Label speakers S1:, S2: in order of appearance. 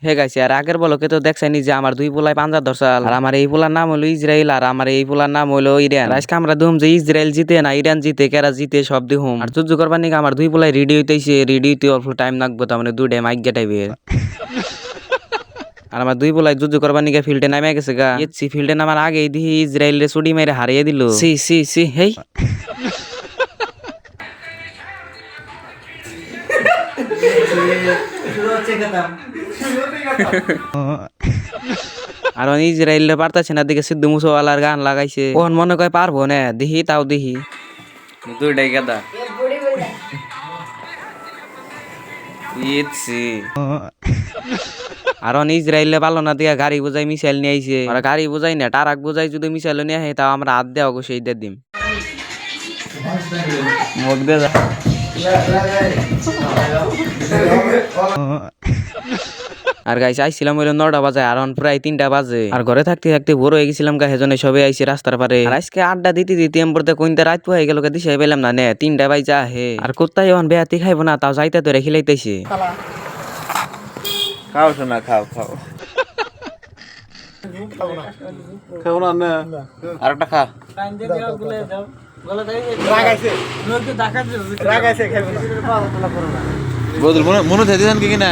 S1: হে গাইছে আর আগের বলকে তো দেখছাইনি যে আমার দুই পোলায় পাঞ্জা ধরসাল আর আমার এই পোলার নাম হলো ইসরায়েল আর আমার এই পোলার নাম হলো ইরান। আজকে আমরা দুম যে ইসরায়েল জিতে না ইরান জিতে কেরা জিতে সব দিহুম আর যুদ্ধ করবার নিকে আমার দুই পোলায় রেডি হইতেছে রেডি হইতে অল্প টাইম লাগবে তার মানে দুইটাই মাইক টাইপের আর আমার দুই পোলায় যুদ্ধ করবার নিকে ফিল্ডে নামে গেছে গা এসছি ফিল্ডে নামার আগেই দিহি ইসরায়েল রে ছুটি মেরে হারিয়ে দিল সি সি সি হেই আর ইসরায়েল পারতাছে না দিকে সিদ্ধু মুসোওয়ালার গান লাগাইছে ওহন মনে কয় পারবো না দিহি তাও দিহি দুইটাই গাদা ইচ্ছি আর ইসরায়েল ভালো না দিয়া গাড়ি বোঝাই মিসাইল নিয়ে আইছে আর গাড়ি বোঝাই না টারাক বোঝাই যদি মিসাইল নিয়ে আহে তাও আমরা হাত দেওয়া গো সেই দিম মুখ দে আর গাইস আইছিলাম হইলো 9টা বাজে আর প্রায় 3টা বাজে আর ঘরে থাকতে থাকতে ভোর হয়ে গেছিলাম গা হেজনে সবাই আইছে রাস্তার পারে আর আজকে আড্ডা দিতে দিতে এমপরতে কোনটা রাত হয়ে গেল দিশাই পেলাম না নে 3টা বাজে আহে আর কোথায় এখন বেয়াতি খাইবো না তাও যাইতে তো রেখে লাইতেছে
S2: খাও শোনা খাও খাও খাও না আর একটা খা বদল মনে থাকে কি না